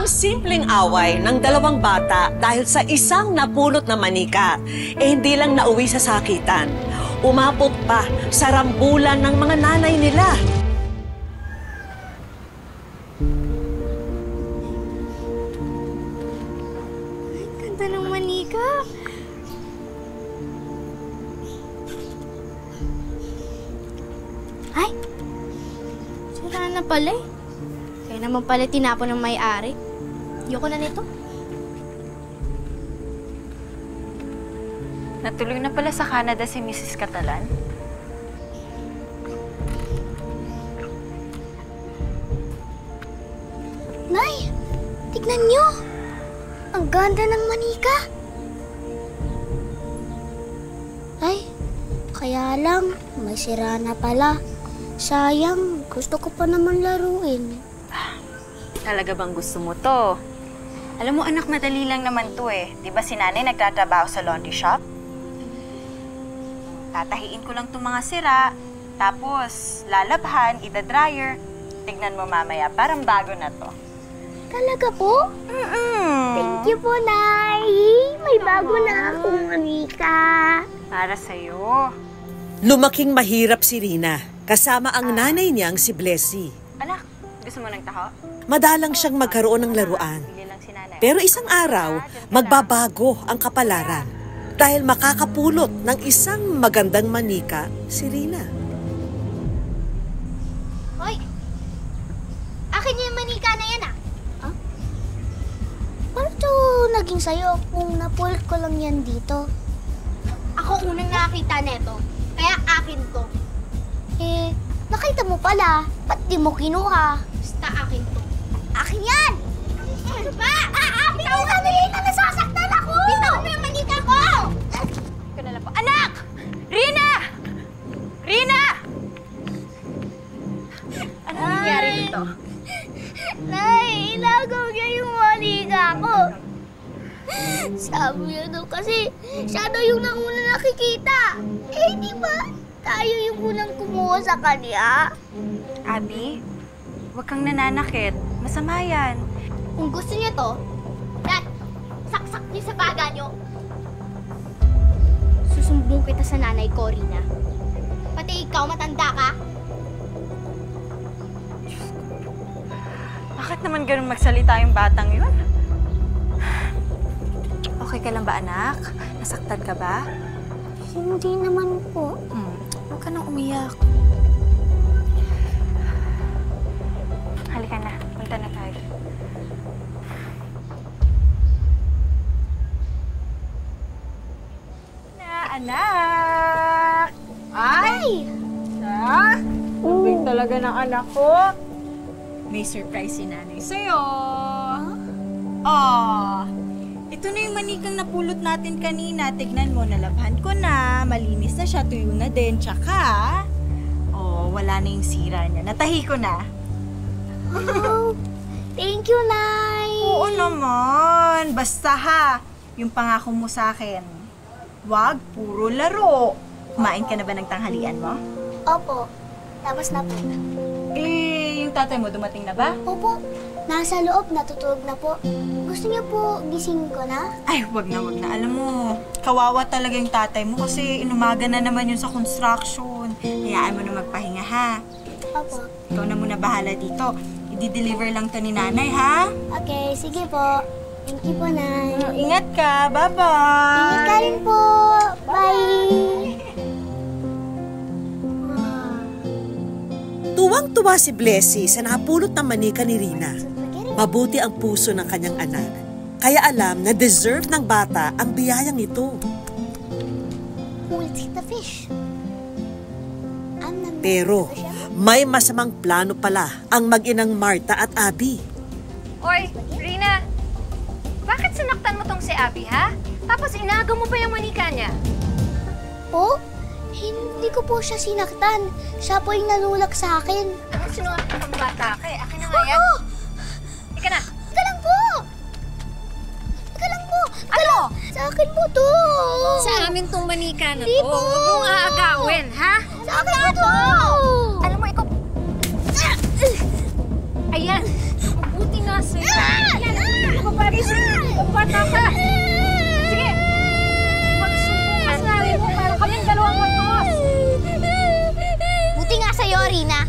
Ang simpleng away ng dalawang bata dahil sa isang napulot na manika, hindi lang nauwi sa sakitan. Umabot pa sa rambulan ng mga nanay nila. Ay, ganda ng manika. Ay, sira na pala eh. Kaya naman pala tinapon ng may-ari. Ayoko na nito. Natuloy na pala sa Canada si Mrs. Catalan. Nay, tignan niyo. Ang ganda ng manika. Ay, kaya lang, may sira na pala. Sayang, gusto ko pa naman laruin. Talaga bang gusto mo to? Alam mo anak, madali lang naman to eh. Di ba si nanay nagtatrabaho sa laundry shop? Tatahiin ko lang itong mga sira, tapos lalabhan, ida-dryer. Tignan mo mamaya, parang bago na to. Talaga po? Thank you po, Nay. May bago na akong manika. Para sa'yo. Lumaking mahirap si Rina, kasama ang nanay niyang si Blessy. Anak, gusto mo ng taho? Madalang siyang magkaroon ng laruan. Pero isang araw, magbabago ang kapalaran dahil makakapulot ng isang magandang manika si Rina. Hoy! Akin yung manika na yan, ah. Huh? Paano ito naging sayo kung napulot ko lang yan dito? Ako unang nakakita neto, kaya akin to. Eh, nakita mo pala, ba't di mo kinuha? Basta akin to. Akin yan! Ano ba? Bitaw mo na Rina, nasasaktan ako! Bitaw mo yung manika ko! Ito na lang po. Anak! Rina! Rina! Ano nangyari dito? Nay, ilagaw niya yung manika ko. Sabi niya daw kasi siya daw yung nauna nakikita. Eh, di ba? Tayo yung unang kumuha sa kanya. Abby, huwag kang nananakit. Masama yan. Kung gusto niyo to, yan, saksak niyo sa baga niyo. Susumbong kita sa nanay ko, Rina. Pati ikaw, matanda ka. Bakit naman ganun magsalita yung batang yun? Okay ka lang ba, anak? Nasaktan ka ba? Hindi naman po. Huwag ka nang umiyak. Halika na. Punta na tayo. Anak! Ay! Lubig talaga ng anak ko. May surprise si nanay sa'yo. Oh! Ito na yung manikang napulot natin kanina. Tignan mo, nalabhan ko na. Malinis na siya, tuyo na din. Tsaka, wala na yung sira niya. Natahi ko na. Oh, thank you, Nay! Oo naman. Basta ha, yung pangako mo sa akin. Wag, puro laro. Kumain ka na ba ng tanghalian mo? Opo, tapos na po. Eh, yung tatay mo dumating na ba? Opo, nasa loob, natutulog na po. Gusto niyo po gising ko na? Ay, wag na, wag na. Alam mo, kawawa talaga yung tatay mo kasi inumaga na naman yun sa construction. Hayaan mo na magpahinga, ha? Opo. Ikaw na muna bahala dito. I-deliver lang to ni nanay, ha? Okay, sige po. Thank you po, Nay. Ingat ka. Bye-bye! Ingat ka rin po. Bye! Tuwang-tuwa si Blessy sa napulot ng manika ni Rina. Mabuti ang puso ng kanyang anak. Kaya alam na deserve ng bata ang biyayang ito. We'll take the fish. Pero may masamang plano pala ang mag-inang Marta at Abby. Oy, Rina! Bakit sinaktan mo tong si Abby, ha? Tapos inaagaw mo pa yung manika niya. Po? Hindi ko po siya sinaktan. Siya po yung nanulak sa akin. Ano sinuot kang bata ka eh? Akin na nga yan. Oo! Ika na. Teka lang po! Teka lang po! Ano? Sa akin po to! Sa amin tong manika na Hindi to. po. Huwag mong aagawin, ha? Sa akin po to! Alam mo, ikaw... Ayan. Mabuti nga sa'yo. Ayan. Bata ka! Sige! Magsumbong ka sa nanay mo para kaming dalawang magkos! Buti nga sa'yo, Rina.